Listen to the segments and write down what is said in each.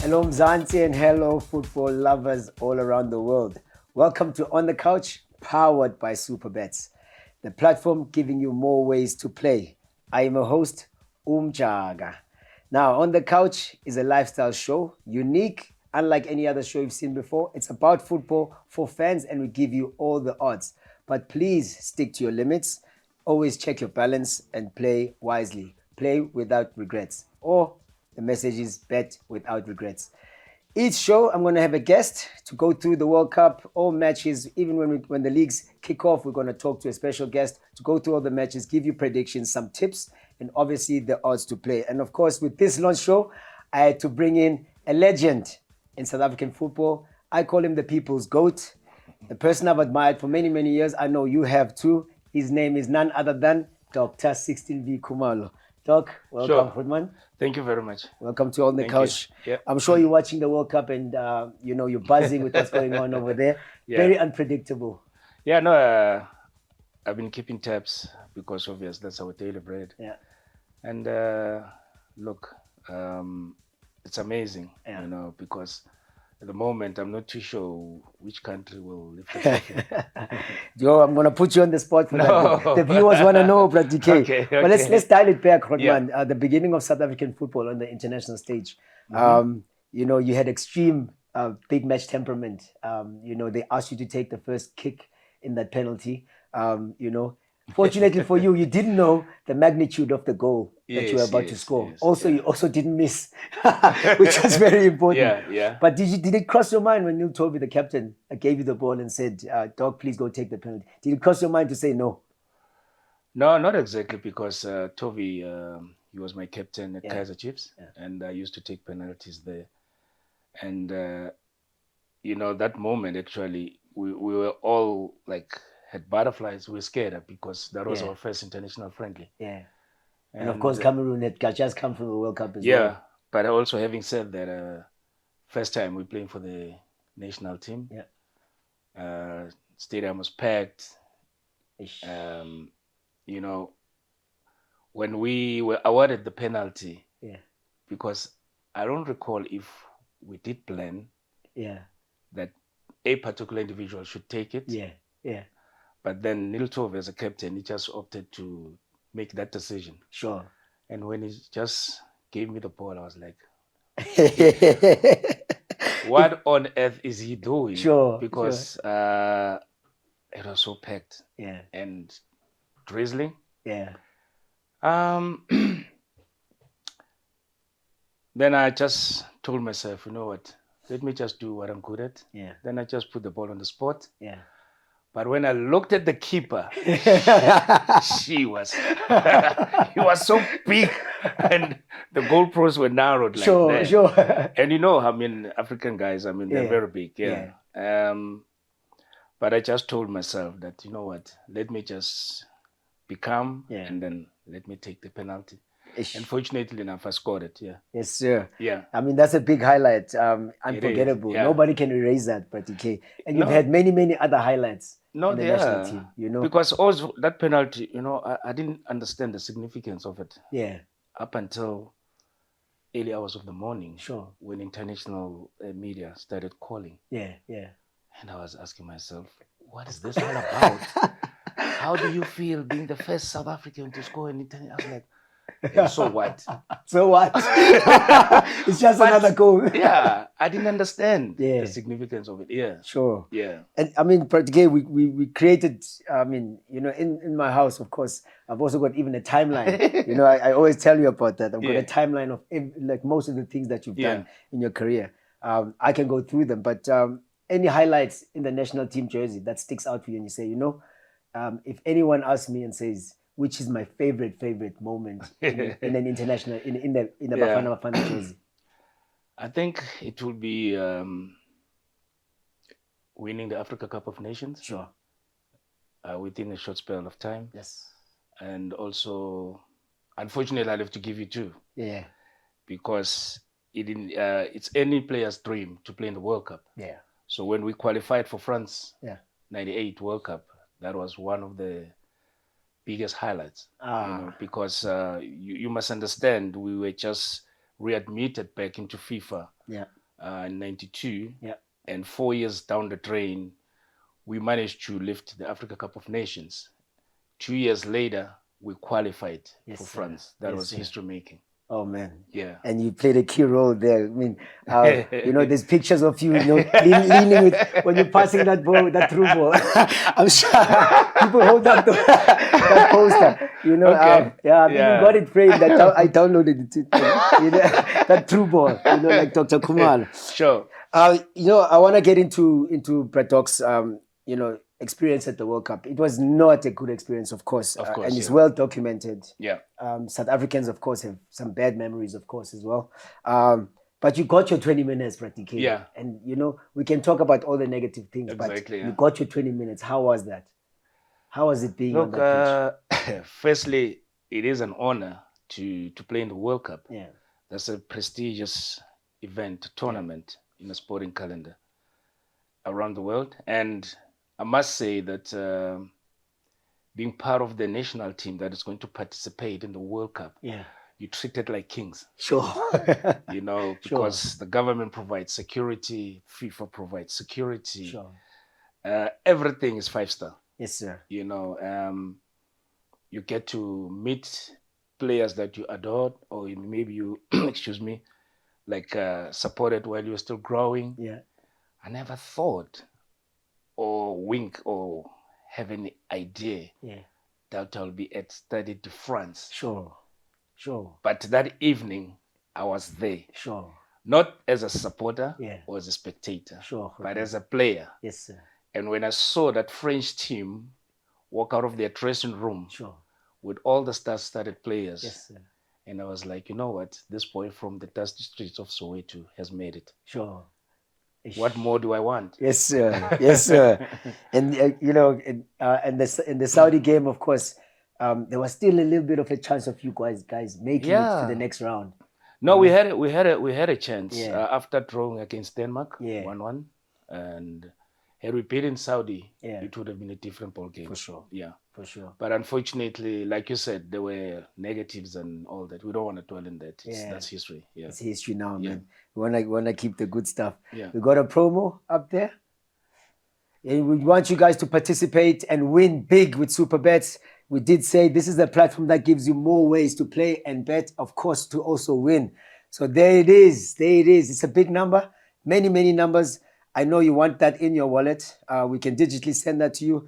Hello Mzansi and hello football lovers all around the world. Welcome to On the Couch, powered by Supabets, the platform giving you more ways to play. I am a host, Umjaka. Now, On the Couch is a lifestyle show, unique, unlike any other show you've seen before. It's about football for fans and we give you all the odds. But please stick to your limits. Always check your balance and play wisely. Play without regrets. Or the message is bet without regrets. Each show, I'm going to have a guest to go through the World Cup, all matches. Even when the leagues kick off, we're going to talk to a special guest to go through all the matches, give you predictions, some tips, and obviously the odds to play. And of course, with this launch show, I had to bring in a legend in South African football. I call him the people's GOAT, the person I've admired for many, many years. I know you have too. His name is none other than Dr. 16V Khumalo. Doc, welcome, Goodman. Thank you very much. Welcome to On the Couch. Yeah. I'm sure you're watching the World Cup and you're buzzing with what's going on over there. Yeah. Very unpredictable. Yeah, no, I've been keeping tabs because obviously that's our daily bread. Yeah. And look, it's amazing, because at the moment I'm not too sure which country will lift the trophy. Joe, I'm gonna put you on the spot for that. The viewers want to know, Brad DK. Okay. But let's dial it back, Rodman. The beginning of South African football on the international stage. Mm-hmm. You had extreme big match temperament. They asked you to take the first kick in that penalty. Fortunately for you, you didn't know the magnitude of the goal that you were about to score. You also didn't miss, which was very important. Yeah. But did it cross your mind when Neil Tovey, the captain, gave you the ball and said, "Dog, please go take the penalty"? Did it cross your mind to say no? No, not exactly, because Tovey, he was my captain at Kaizer Chiefs, and I used to take penalties there. And that moment actually, we were all like had butterflies. We were scared because that was our first international friendly. Yeah. And of course, Cameroon had just come from the World Cup as well. Yeah, but also having said that, first time we're playing for the national team. Yeah. Stadium was packed. When we were awarded the penalty, because I don't recall if we did plan that a particular individual should take it. Yeah. But then Neil Tovey, as a captain, he just opted to make that decision. Sure. And when he just gave me the ball, I was like, what on earth is he doing? Sure. Because it was so packed. Yeah. And drizzling. Yeah. Then I just told myself, you know what? Let me just do what I'm good at. Yeah. Then I just put the ball on the spot. Yeah. But when I looked at the keeper, he was so big, and the goalposts were narrowed like that. Sure. And African guys, they're very big. Yeah. But I just told myself that, you know what, let me just be calm and then let me take the penalty. And fortunately enough, I scored it. Yeah. Yes, sir. Yeah. That's a big highlight. Unforgettable. Yeah. Nobody can erase that, but DK. And you've had many, many other highlights in the national team. Because also that penalty, I didn't understand the significance of it. Yeah. Up until early hours of the morning. Sure. When international media started calling. Yeah. And I was asking myself, what is this all about? How do you feel being the first South African to score an international? I was like, and so what? So what? It's just another goal. Yeah, I didn't understand the significance of it. Yeah, sure. Yeah, and practically we created. In my house, of course, I've also got even a timeline. I always tell you about that. I've got a timeline of most of the things that you've done in your career. I can go through them, but any highlights in the national team jersey that sticks out for you, and you say, if anyone asks me and says, which is my favorite moment in an international in the Bafana Bafana jersey? I think it will be winning the Africa Cup of Nations. Sure. Within a short spell of time. Yes. And also, unfortunately, I'll have to give you two. Yeah. Because it's any player's dream to play in the World Cup. Yeah. So when we qualified for France, 98 World Cup, that was one of the biggest highlights, because you must understand, we were just readmitted back into FIFA in 92. Yeah. And 4 years down the drain, we managed to lift the Africa Cup of Nations. 2 years later, we qualified for France. That was history making. Oh man. Yeah. And you played a key role there. I mean, there's pictures of you, leaning with when you're passing that ball, that through ball. I'm sure people hold up that poster. Okay. I've even got it framed. I downloaded it. That through ball. Like Dr. Khumalo. Sure. I want to get into Brett Dock's, experience at the World Cup. It was not a good experience, of course, and it's well documented. Yeah. South Africans, of course, have some bad memories, of course, as well. But you got your 20 minutes, practically. Yeah. And we can talk about all the negative things, exactly, but you got your 20 minutes. How was that? How was it being on that pitch? Firstly, it is an honor to play in the World Cup. Yeah. That's a prestigious event, tournament in the sporting calendar around the world. And I must say that being part of the national team that is going to participate in the World Cup, you're treated like kings. Sure. Because the government provides security, FIFA provides security. Sure. Everything is 5-star. Yes, sir. You get to meet players that you adored, or maybe you, supported while you were still growing. Yeah. I never thought or wink or have any idea that I'll be at Stade de France. Sure. But that evening, I was there. Sure. Not as a supporter or as a spectator, but as a player. Yes, sir. And when I saw that French team walk out of their dressing room with all the star-studded players, yes, sir. And I was like, you know what? This boy from the dusty streets of Soweto has made it. Sure. What more do I want? Yes, sir. Yes, sir. And in the Saudi game, of course, there was still a little bit of a chance of you guys making it to the next round. No, we had a chance after drawing against Denmark 1-1, and had we played in Saudi, it would have been a different ball game. For sure. Yeah. For sure. But unfortunately, like you said, there were negatives and all that. We don't want to dwell in that. That's history. Yeah. It's history now, man. We wanna keep the good stuff. Yeah. We got a promo up there. And we want you guys to participate and win big with Supabets. We did say this is a platform that gives you more ways to play and bet, of course, to also win. So there it is. It's a big number. Many, many numbers. I know you want that in your wallet. We can digitally send that to you.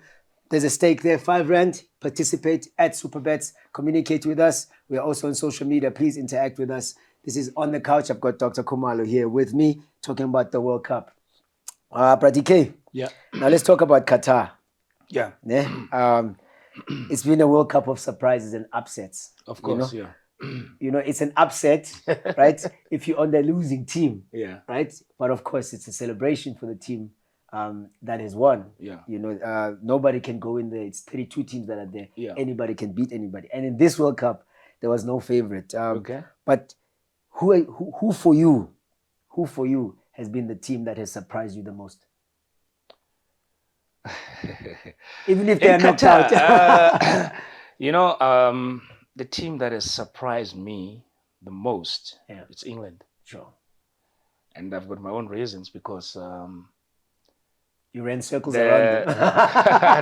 There's a stake there, 5 Rand. Participate at Supabets. Communicate with us. We are also on social media. Please interact with us. This is On the Couch. I've got Dr. Khumalo here with me talking about the World Cup. Pratike. Yeah. Now let's talk about Qatar. Yeah. It's been a World Cup of surprises and upsets. Of course, it's an upset, right? If you're on the losing team, right? But of course, it's a celebration for the team that has won. Yeah. Nobody can go in there. It's 32 teams that are there. Yeah. Anybody can beat anybody. And in this World Cup, there was no favorite. But who for you has been the team that has surprised you the most? Even if they are knocked out. The team that has surprised me the most, it's England. Sure. And I've got my own reasons because... you ran circles around them.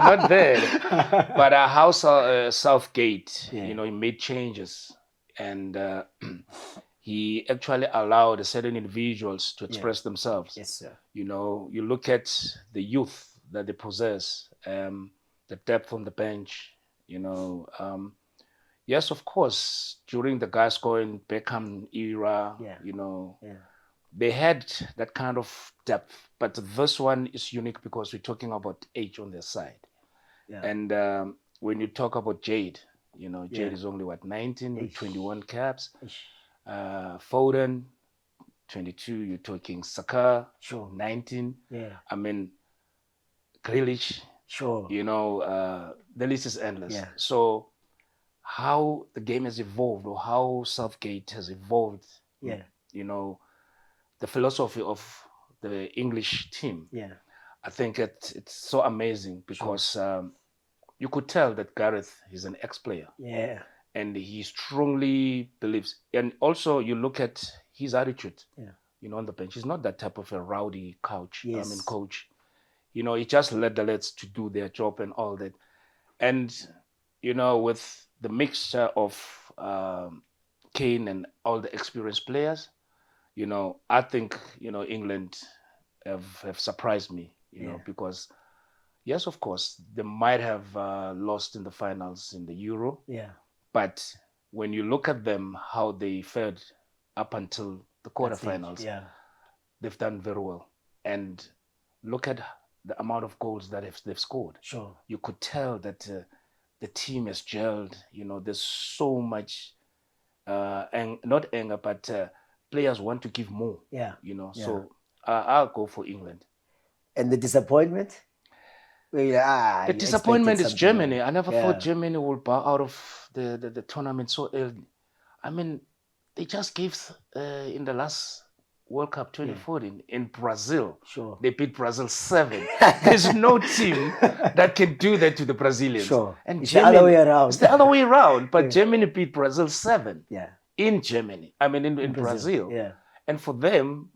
Not there. But how Southgate, he made changes. And he actually allowed certain individuals to express themselves. Yes, sir. You look at the youth that they possess, the depth on the bench, yes, of course, during the Gascoigne, Beckham era, they had that kind of depth. But this one is unique because we're talking about age on their side. Yeah. And when you talk about Jade, Jade is only, 19 with 21 caps. Foden, 22, you're talking Saka, 19. Yeah. I mean, Grealish, the list is endless. Yeah. So how the game has evolved or how Southgate has evolved, the philosophy of the English team, I think it's so amazing because you could tell that Gareth is an ex-player. Yeah. And he strongly believes. And also you look at his attitude. Yeah. on the bench. He's not that type of a rowdy coach. Yes. Coach. He just let the lads to do their job and all that. And with the mixture of Kane and all the experienced players, I think England have surprised me. Because yes, of course, they might have lost in the finals in the Euro. Yeah. But when you look at them, how they fared up until the quarterfinals, they've done very well. And look at the amount of goals that they've scored. Sure. You could tell that the team has gelled. There's so much, and not anger, but players want to give more. Yeah. So I'll go for England. And the disappointment? The disappointment is Germany. I never thought Germany would bow out of the tournament so early. I mean, they just gave in the last World Cup 2014 in Brazil. Sure. They beat Brazil 7. There's no team that can do that to the Brazilians. Sure. And it's Germany, the other way around. It's the other way around. But Germany beat Brazil 7. Yeah. In Germany. I mean, in Brazil. Yeah. And for them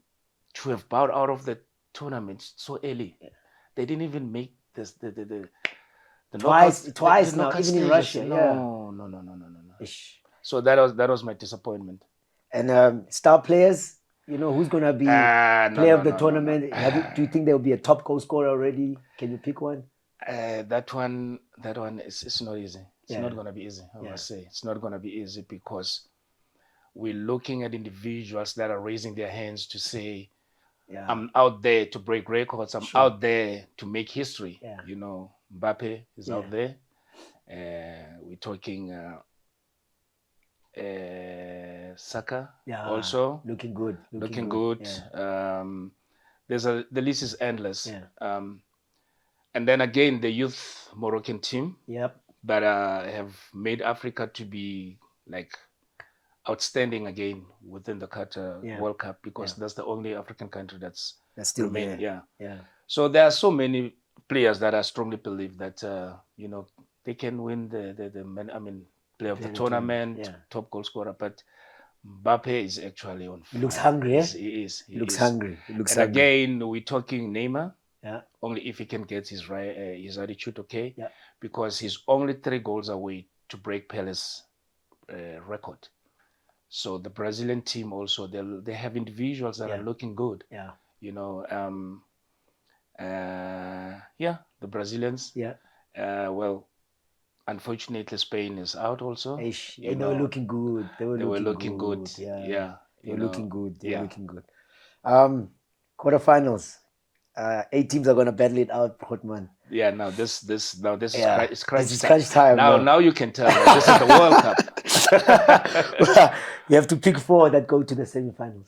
to have bowed out of the tournament so early, they didn't even make this the twice now, even in Russia. No. So that was my disappointment. And star players, who's gonna be player of the tournament? Do you think there will be a top goal scorer already? Can you pick one? That one is not easy. It's not gonna be easy. I must say it's not gonna be easy because we're looking at individuals that are raising their hands to say, I'm out there to break records. I'm out there to make history. Yeah. Mbebe is out there. We're talking Saka also. Looking good. Looking good. Yeah. The list is endless. Yeah. And then again, the youth Moroccan team that have made Africa to be like outstanding again within the Qatar World Cup because that's the only African country that's still remained. there. Yeah. So there are so many players that I strongly believe that they can win the player of the tournament, top goal scorer. But Mbebe is actually on fire. He looks hungry. He is. He looks hungry. Again, we're talking Neymar. Yeah. Only if he can get his attitude okay. Yeah. Because he's only 3 goals away to break Pele's record. So the Brazilian team also they have individuals that are looking good. Yeah. The Brazilians. Yeah. Well, unfortunately, Spain is out also. They were looking good. They were looking good. Yeah. They were looking good. They were looking good. Quarterfinals. 8 teams are gonna battle it out, Khumalo. Yeah. Now this is crunch time. Now you can tell me this is the World Cup. You have to pick 4 that go to the semifinals.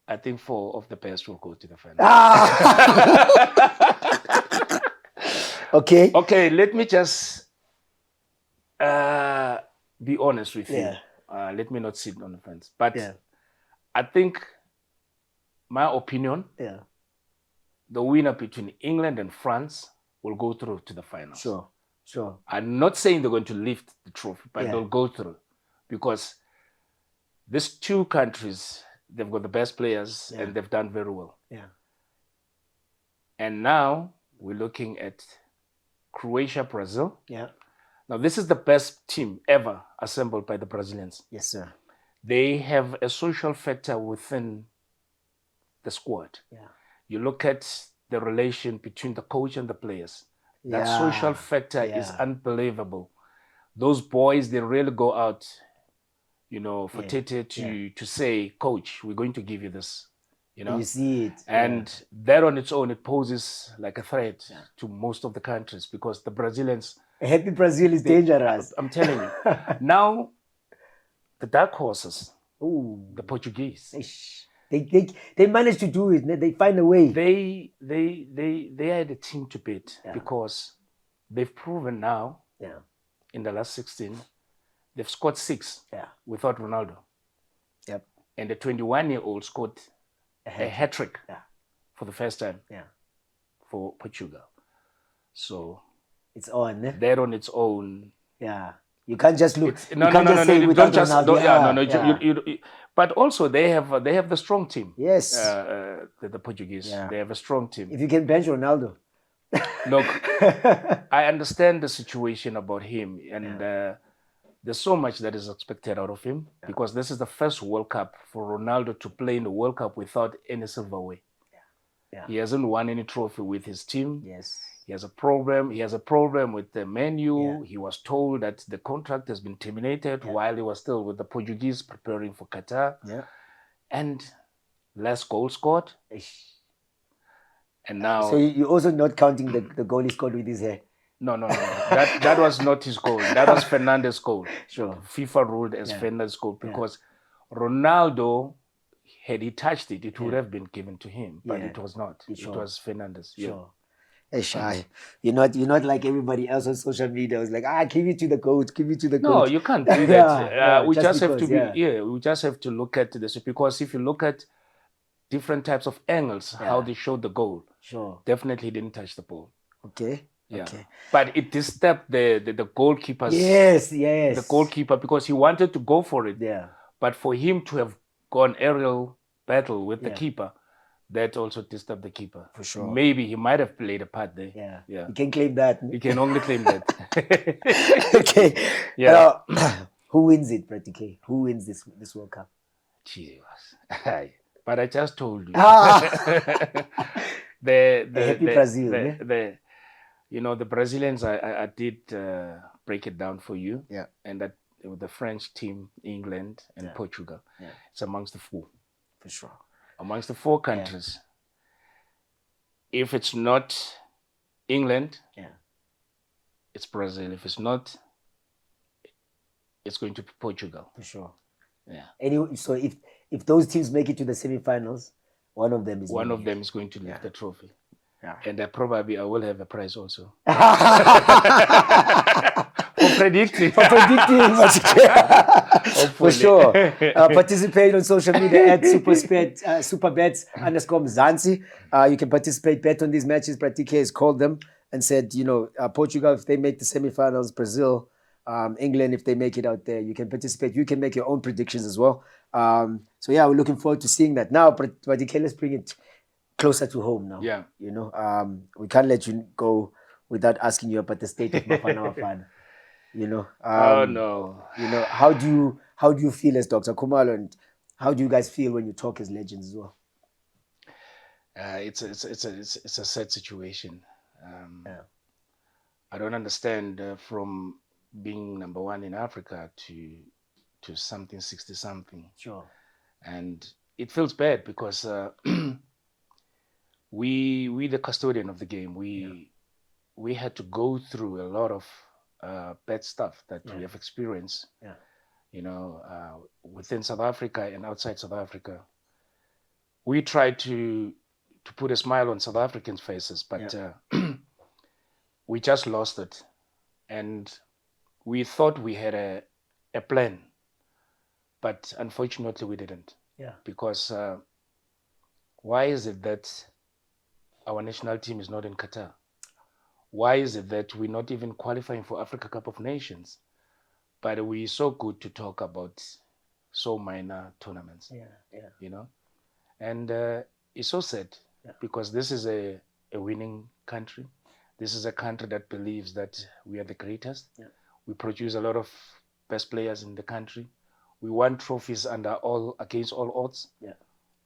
I think 4 of the best will go to the final. Okay. Okay, let me just be honest with you. Let me not sit on the fence. But I think my opinion, the winner between England and France will go through to the finals. Sure. I'm not saying they're going to lift the trophy, but they'll go through because these 2 countries, they've got the best players and they've done very well. Yeah. And now we're looking at Croatia, Brazil. Yeah. Now this is the best team ever assembled by the Brazilians. Yes, sir. They have a social factor within the squad. Yeah. You look at the relation between the coach and the players. That social factor is unbelievable. Those boys, they really go out, for Tete to say, Coach, we're going to give you this. You see it. And that on its own, it poses like a threat to most of the countries because the Brazilians... A happy Brazil is dangerous. I'm telling you. Now, the dark horses, the Portuguese... They managed to do it. They find a way. They are the team to beat because they've proven now in the last 16, they've scored 6 without Ronaldo. Yep. And the 21-year-old scored a hat-trick for the first time for Portugal. So it's on. That on its own. Yeah. You can't just look. You don't just But also they have the strong team. Yes. The Portuguese. Yeah. They have a strong team. If you can bench Ronaldo. Look, I understand the situation about him, and there's so much that is expected out of him because this is the first World Cup for Ronaldo to play in the World Cup without any silverware. Yeah. He hasn't won any trophy with his team. Yes. He has a problem. He has a problem with the menu. Yeah. He was told that the contract has been terminated while he was still with the Portuguese preparing for Qatar. Yeah. And less goals scored. And now... So you're also not counting the goal he scored with his hair? No. That was not his goal. That was Fernandes' goal. Sure. FIFA ruled as Fernandes' goal because Ronaldo, had he touched it, it would have been given to him, but it was not. It was Fernandes. Sure. Shy. You're not like everybody else on social media. It's like, give it to the coach, give it to the coach. No, you can't do that. We just have to we just have to look at this, because if you look at different types of angles, how they showed the goal, definitely didn't touch the ball. Okay. Yeah. Okay. But it disturbed the goalkeeper's the goalkeeper, because he wanted to go for it. Yeah. But for him to have gone aerial battle with the keeper, that also disturbed the keeper. For sure. Maybe he might have played a part there. Yeah. Yeah. You can claim that. You can only claim that. Okay. Yeah. Who wins it, practically? Who wins this World Cup? Jesus. But I just told you. The happy Brazil. The Brazilians, I did break it down for you. Yeah. And that the French team, England and Portugal. Yeah. It's amongst the four. For sure. Amongst the four countries. If it's not England, it's Brazil. If it's not, it's going to be Portugal. For sure. Yeah. Anyway, so if those teams make it to the semifinals, one of them is going to lift the trophy. Yeah. And I will have a prize also. For predicting. For sure. Participate on social media at Supabets _Mzansi. You can participate, bet on these matches. Pratique has called them and said, Portugal, if they make the semifinals, Brazil, England, if they make it out there, you can participate. You can make your own predictions as well. So yeah, we're looking forward to seeing that. Now, Pratique, let's bring it closer to home now. Yeah. We can't let you go without asking you about the state of Bafana Bafana. Oh no. How do you feel as Dr. Khumalo, and how do you guys feel when you talk as legends as well? It's a sad situation. I don't understand from being number one in Africa to something 60 something. Sure. And it feels bad because we the custodian of the game, we had to go through a lot of bad stuff that we have experienced. Within South Africa and outside South Africa. We tried to put a smile on South Africans' faces, but we just lost it. And we thought we had a plan, but unfortunately we didn't. Yeah. Because why is it that our national team is not in Qatar? Why is it that we're not even qualifying for Africa Cup of Nations? But we're so good to talk about so minor tournaments. And it's so sad because this is a winning country. This is a country that believes that we are the greatest. Yeah. We produce a lot of best players in the country. We won trophies against all odds. Yeah.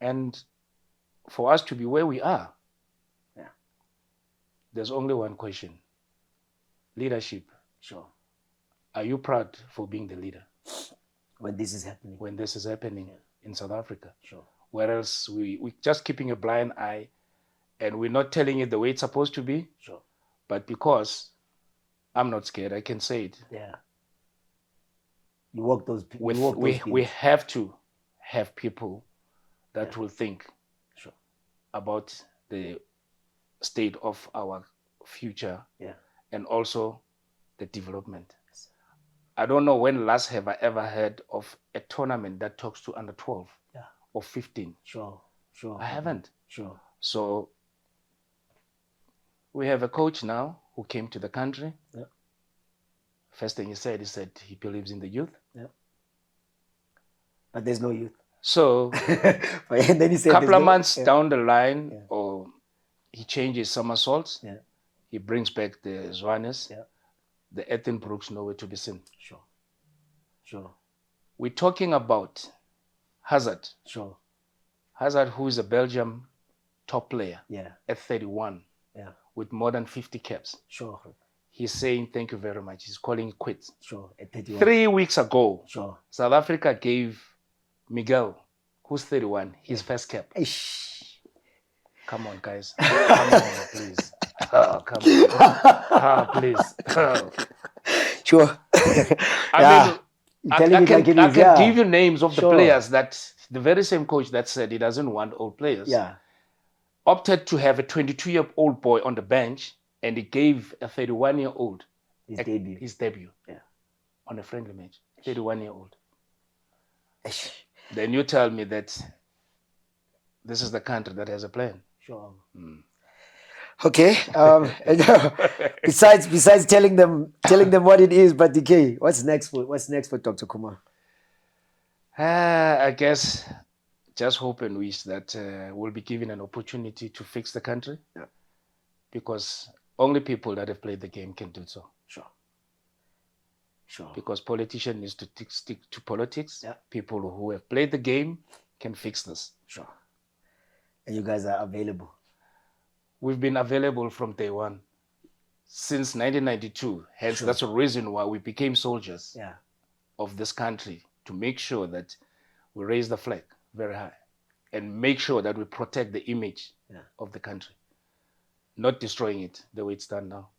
And for us to be where we are, there's only one question. Leadership. Sure. Are you proud for being the leader? When this is happening. When this is happening in South Africa. Sure. Whereas we're just keeping a blind eye and we're not telling it the way it's supposed to be. Sure. But because I'm not scared, I can say it. Yeah. You walk those people. We have to have people that will think about the state of our future and also the development. Yes. I don't know when last have I ever heard of a tournament that talks to under 12 or 15. Sure. I haven't. Sure. So we have a coach now who came to the country. Yeah. First thing he said he believes in the youth. Yeah. But there's no youth. So And then he said, couple of months down the line, or he changes somersaults. Yeah. He brings back the Zwanes. Yeah. The Ethan Brooks nowhere to be seen. Sure. We're talking about Hazard. Sure. Hazard, who is a Belgium top player. Yeah. At 31. Yeah. With more than 50 caps. Sure. He's saying thank you very much. He's calling it quits. Sure. At 31. 3 weeks ago, Sure. South Africa gave Miguel, who's 31, his first cap. Come on, guys. Come on, please. Oh, come on. Please. Sure. I can give you names of the players that the very same coach that said he doesn't want old players opted to have a 22-year-old boy on the bench, and he gave a 31-year-old his debut on a friendly match. 31-year-old. Then you tell me that this is the country that has a plan. Sure. Okay. Besides telling them what it is, but DK, what's next for Dr. Khumalo? I guess just hope and wish that we'll be given an opportunity to fix the country. Yeah. Because only people that have played the game can do so. Sure. Because politicians need to stick to politics. Yeah. People who have played the game can fix this. Sure. And you guys are available? We've been available from day one. Since 1992. Hence, that's the reason why we became soldiers of this country, to make sure that we raise the flag very high and make sure that we protect the image of the country, not destroying it the way it's done now.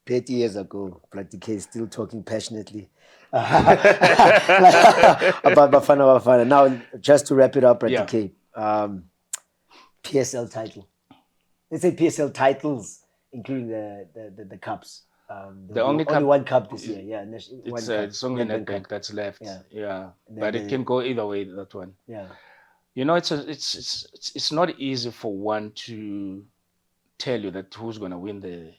30 years ago, Brady K is still talking passionately about Bafana. Now, just to wrap it up, Brady K, PSL title. Let's say PSL titles, including the cups. The only one cup this year. Yeah, it's only Nedbank that's left. But it can go either way. That one. Yeah. You know, it's not easy for one to tell you that who's going to win the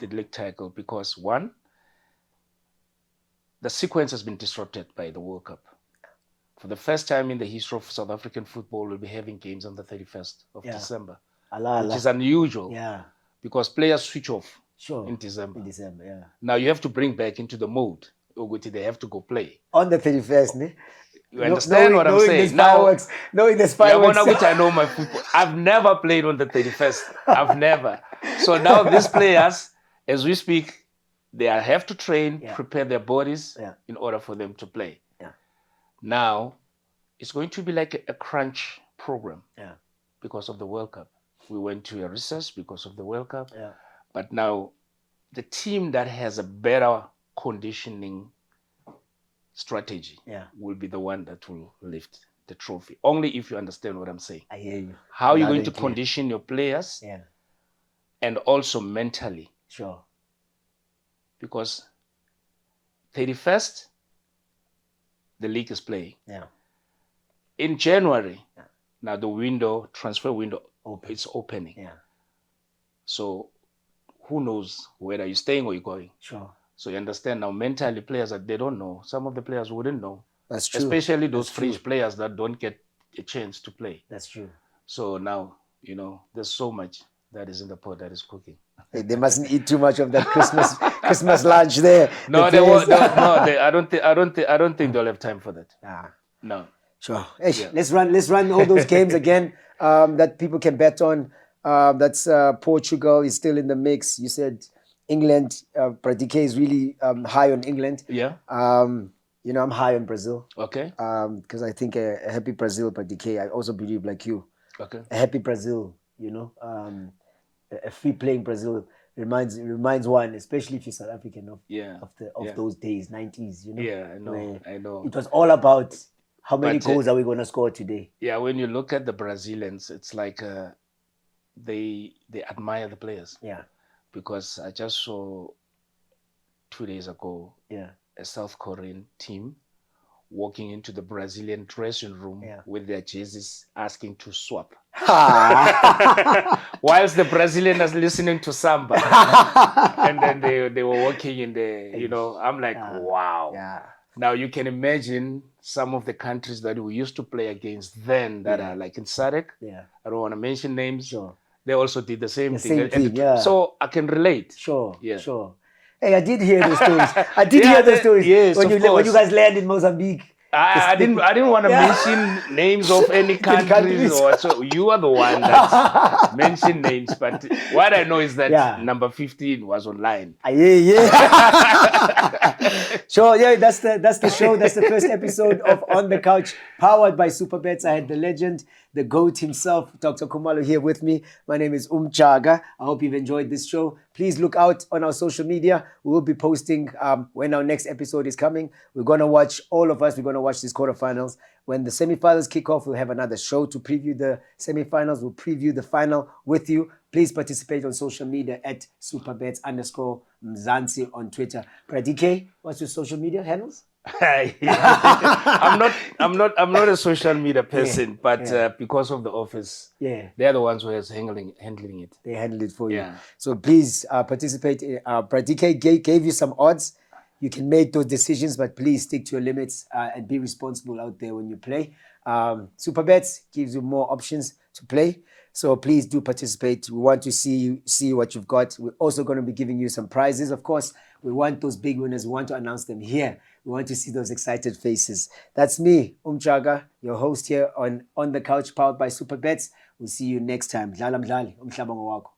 league title, because one, the sequence has been disrupted by the World Cup. For the first time in the history of South African football, we'll be having games on the 31st of December, which is unusual. Yeah. Because players switch off in December. Now you have to bring back into the mode. They have to go play on the 31st. Ne? You understand what I'm saying? Knowing the fireworks. I know my football. I've never played on the 31st. I've never. So now these players, as we speak, they have to train, prepare their bodies in order for them to play. Now, it's going to be like a crunch program because of the World Cup. We went to a recess because of the World Cup. But now, the team that has a better conditioning strategy will be the one that will lift the trophy. Only if you understand what I'm saying. I hear you. How you're going to condition your players and also mentally. Sure. Because 31st, the league is playing. In January, now the transfer window, it's opening. So who knows whether you're staying or you're going. Sure. So you understand now, mentally players, they don't know. Some of the players wouldn't know. That's true. Especially those fringe players that don't get a chance to play. That's true. So now, there's so much that is in the pot that is cooking. They mustn't eat too much of that Christmas lunch there. No, they won't. I don't think they'll have time for that. No. Sure. Hey, let's run all those games again that people can bet on. That's Portugal is still in the mix. You said England. Brady K is really high on England. Yeah. I'm high on Brazil. Okay. Because I think a happy Brazil, Brady K, I also believe like you. Okay. A happy Brazil, a free playing Brazil reminds one, especially if you're South African, of those days, 90s. Yeah, I know. It was all about how many goals are we going to score today. Yeah, when you look at the Brazilians, it's like they admire the players. Yeah. Because I just saw 2 days ago a South Korean team walking into the Brazilian dressing room with their jerseys asking to swap. Whilst the Brazilian is listening to samba. And then they were walking in the, I'm like, wow. Yeah. Now you can imagine some of the countries that we used to play against then that are like in SADC. Yeah. I don't want to mention names. Sure. They also did the same thing. Same thing, yeah. So I can relate. Sure. Yeah. Sure. Hey, I did hear those stories. I did hear those stories. Yes, when you guys landed in Mozambique. I didn't want to mention names of any countries or so. You are the one that mentioned names, but what I know is that number 15 was online. Yeah. Sure, yeah, that's the show. That's the first episode of On the Couch, powered by Supabets. I had the legend, the GOAT himself, Dr. Khumalo, here with me. My name is Umjaka. I hope you've enjoyed this show. Please look out on our social media. We will be posting when our next episode is coming. We're going to watch, all of us, we're going to watch these quarterfinals. When the semifinals kick off, we'll have another show to preview the semifinals. We'll preview the final with you. Please participate on social media at Supabets_Mzansi on Twitter. Pradike, what's your social media handles? I'm not a social media person, but because of the office, they're the ones who are handling it. They handle it for you. So please participate. Pradike gave you some odds. You can make those decisions, but please stick to your limits and be responsible out there when you play. Supabets gives you more options to play. So please do participate. We want to see what you've got. We're also going to be giving you some prizes. Of course, we want those big winners. We want to announce them here. We want to see those excited faces. That's me, Umjaka, your host here on the Couch, powered by Supabets. We'll see you next time. Dlala mdlali, umhlaba ngowakho.